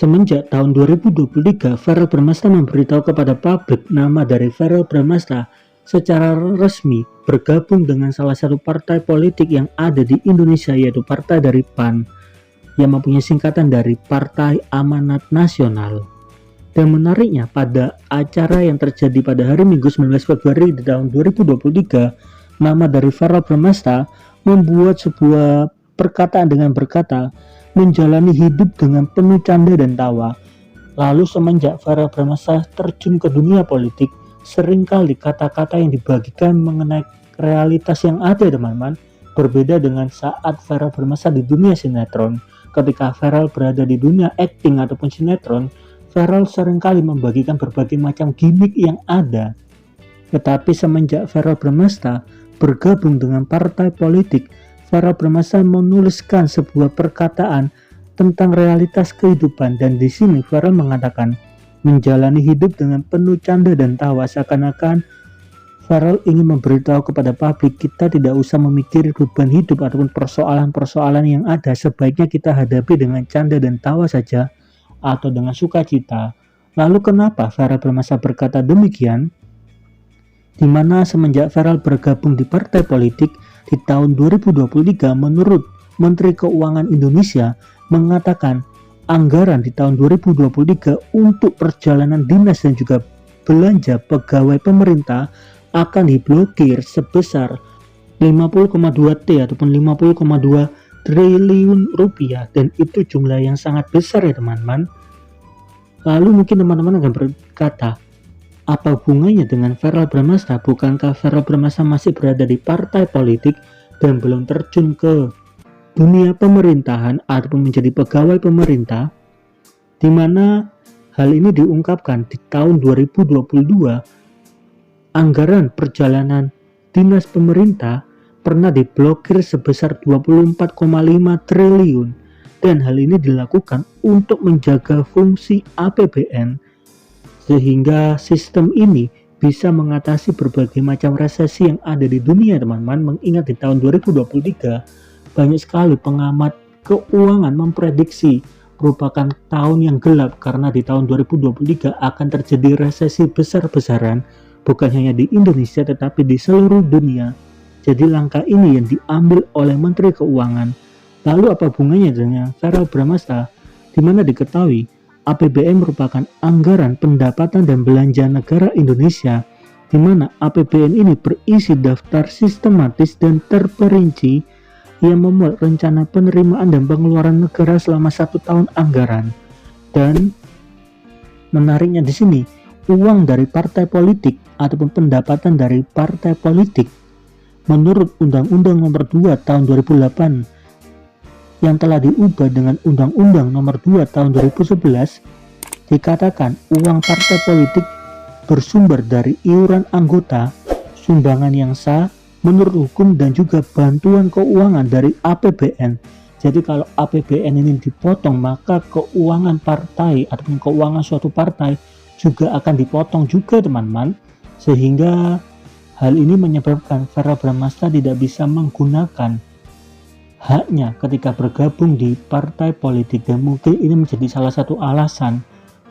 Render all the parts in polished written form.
Semenjak tahun 2023, Verrell Bramasta memberitahu kepada publik nama dari Verrell Bramasta secara resmi bergabung dengan salah satu partai politik yang ada di Indonesia, yaitu partai dari PAN yang mempunyai singkatan dari Partai Amanat Nasional. Dan menariknya, pada acara yang terjadi pada hari Minggu 19 Februari di tahun 2023, nama dari Verrell Bramasta membuat sebuah perkataan dengan berkata, menjalani hidup dengan penuh canda dan tawa. Lalu semenjak Verrell Bramasta terjun ke dunia politik, seringkali kata-kata yang dibagikan mengenai realitas yang ada, teman-teman, berbeda dengan saat Verrell Bramasta di dunia sinetron. Ketika Verrell berada di dunia acting ataupun sinetron, Verrell seringkali membagikan berbagai macam gimmick yang ada. Tetapi semenjak Verrell Bramasta bergabung dengan partai politik, Verrell Bramasta menuliskan sebuah perkataan tentang realitas kehidupan, dan di sini Verrell mengatakan menjalani hidup dengan penuh canda dan tawa, seakan-akan Verrell ingin memberitahu kepada publik kita tidak usah memikir beban hidup ataupun persoalan-persoalan yang ada, sebaiknya kita hadapi dengan canda dan tawa saja atau dengan sukacita. Lalu kenapa Verrell Bramasta berkata demikian? Di mana semenjak Verrell bergabung di partai politik di tahun 2023, menurut Menteri Keuangan Indonesia mengatakan anggaran di tahun 2023 untuk perjalanan dinas dan juga belanja pegawai pemerintah akan diblokir sebesar 50,2 T ataupun 50,2 triliun rupiah, dan itu jumlah yang sangat besar ya teman-teman. Lalu mungkin teman-teman akan berkata, apa hubungannya dengan Verrell Bramasta? Bukankah Verrell Bramasta masih berada di partai politik dan belum terjun ke dunia pemerintahan ataupun menjadi pegawai pemerintah? Di mana hal ini diungkapkan di tahun 2022, anggaran perjalanan dinas pemerintah pernah diblokir sebesar 24,5 triliun, dan hal ini dilakukan untuk menjaga fungsi APBN sehingga sistem ini bisa mengatasi berbagai macam resesi yang ada di dunia, teman-teman. Mengingat di tahun 2023 banyak sekali pengamat keuangan memprediksi merupakan tahun yang gelap karena di tahun 2023 akan terjadi resesi besar-besaran, bukan hanya di Indonesia tetapi di seluruh dunia. Jadi langkah ini yang diambil oleh Menteri Keuangan. Lalu apa hubungannya dengan Verrell Bramasta? Di mana diketahui APBN merupakan anggaran pendapatan dan belanja negara Indonesia, di mana APBN ini berisi daftar sistematis dan terperinci yang memuat rencana penerimaan dan pengeluaran negara selama 1 tahun anggaran. Dan menariknya di sini, uang dari partai politik ataupun pendapatan dari partai politik menurut Undang-Undang Nomor 2 Tahun 2008 yang telah diubah dengan Undang-Undang Nomor 2 Tahun 2011, dikatakan uang partai politik bersumber dari iuran anggota, sumbangan yang sah menurut hukum, dan juga bantuan keuangan dari APBN. Jadi kalau APBN ini dipotong, maka keuangan partai ataupun keuangan suatu partai juga akan dipotong juga, teman-teman. Sehingga hal ini menyebabkan Verrell Bramasta tidak bisa menggunakan haknya ketika bergabung di partai politik, dan mungkin ini menjadi salah satu alasan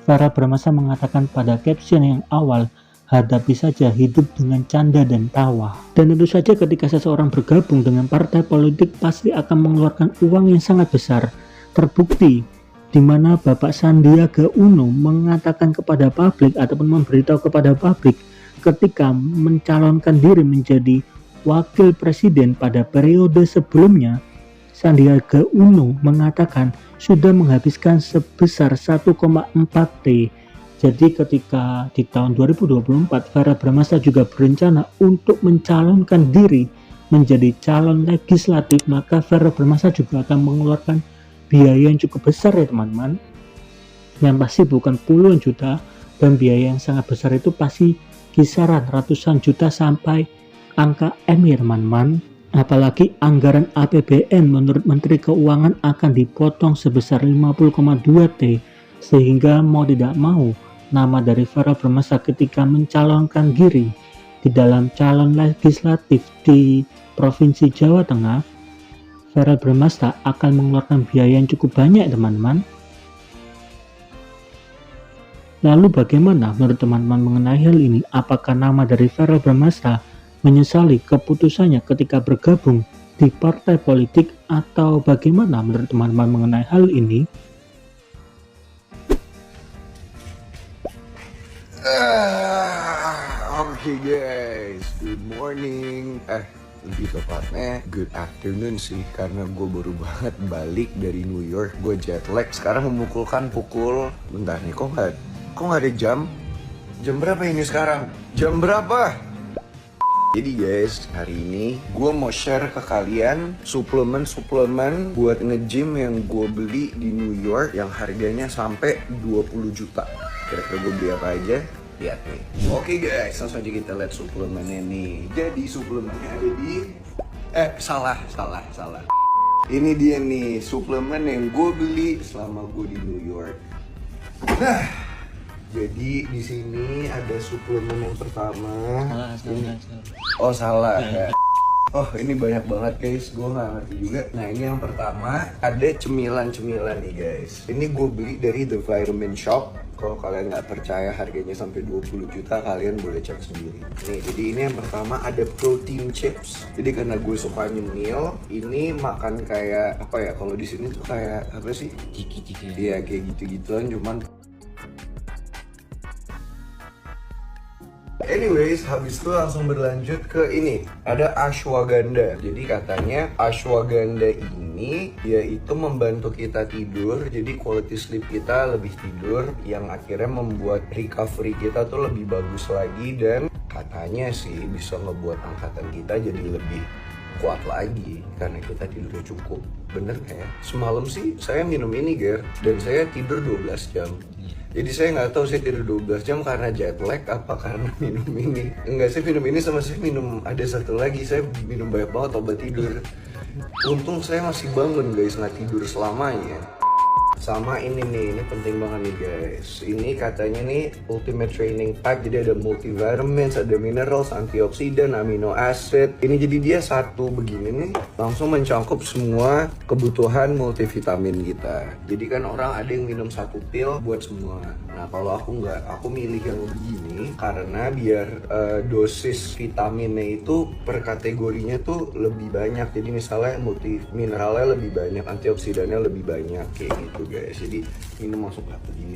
Verrell Bramasta mengatakan pada caption yang awal, hadapi saja hidup dengan canda dan tawa. Dan tentu saja ketika seseorang bergabung dengan partai politik pasti akan mengeluarkan uang yang sangat besar. Terbukti di mana Bapak Sandiaga Uno mengatakan kepada publik ataupun memberitahu kepada publik ketika mencalonkan diri menjadi wakil presiden pada periode sebelumnya, Sandiaga Uno mengatakan sudah menghabiskan sebesar 1,4 T. Jadi ketika di tahun 2024 Verrell Bramasta juga berencana untuk mencalonkan diri menjadi calon legislatif, maka Verrell Bramasta juga akan mengeluarkan biaya yang cukup besar ya teman-teman. Yang pasti bukan puluhan juta, dan biaya yang sangat besar itu pasti kisaran ratusan juta sampai angka M ya teman-teman. Apalagi anggaran APBN menurut Menteri Keuangan akan dipotong sebesar 50,2 T, sehingga mau tidak mau nama dari Verrell Bramasta ketika mencalonkan diri di dalam calon legislatif di Provinsi Jawa Tengah, Verrell Bramasta akan mengeluarkan biaya yang cukup banyak teman-teman. Lalu bagaimana menurut teman-teman mengenai hal ini? Apakah nama dari Verrell Bramasta menyesali keputusannya ketika bergabung di partai politik, atau bagaimana menurut teman-teman mengenai hal ini? Oke guys, good morning. Lebih tepatnya good afternoon sih, karena gue baru banget balik dari New York. Gue jet lag. Sekarang memukulkan pukul, bentar nih, kok nggak ada jam? Jam berapa ini sekarang? Jam berapa? Jadi guys, hari ini gue mau share ke kalian suplemen buat nge-gym yang gue beli di New York yang harganya sampai 20 juta. Kira-kira gue beli apa aja? Lihat nih. Oke guys, langsung aja kita lihat suplemennya nih. Jadi suplemennya ada di salah. Ini dia nih suplemen yang gue beli selama gue di New York. Nah, jadi di sini ada suplemen yang pertama. Salah ya. Oh, ini banyak banget guys, gue nggak ngerti juga. Nah, ini yang pertama ada cemilan nih guys. Ini gue beli dari The Vitamin Shop. Kalau kalian nggak percaya harganya sampai 20 juta, kalian boleh cek sendiri. Nih, jadi ini yang pertama ada protein chips. Jadi karena gue suka nyemil, ini makan kayak apa ya? Kalau di sini tuh kayak apa sih? Iya, kayak gitu-gituan, cuman anyways, habis itu langsung berlanjut ke ini. Ada ashwagandha. Jadi katanya ashwagandha ini yaitu membantu kita tidur. Jadi quality sleep kita lebih tidur, yang akhirnya membuat recovery kita tuh lebih bagus lagi. Dan katanya sih bisa ngebuat angkatan kita jadi lebih kuat lagi karena kita tidurnya cukup. Bener nggak ya? Semalam sih saya minum ini Ger, dan saya tidur 12 jam. Jadi saya nggak tahu saya tidur 12 jam karena jet lag apa karena minum ini. Enggak, saya minum ini sama saya minum ada satu lagi, saya minum banyak banget obat tidur. Untung saya masih bangun guys, nggak tidur selamanya. Sama ini nih, ini penting banget nih guys. Ini katanya nih Ultimate Training Pack, jadi ada multivitamins, ada minerals, antioksidan, amino acid. Ini jadi dia satu begini nih, langsung mencakup semua kebutuhan multivitamin kita. Jadi kan orang ada yang minum satu pil buat semua. Nah kalau aku nggak, aku milih yang begini karena biar dosis vitaminnya itu per kategorinya tuh lebih banyak. Jadi misalnya multi mineralnya lebih banyak, antioksidannya lebih banyak kayak gitu guys. Jadi minum langsung kayak begini.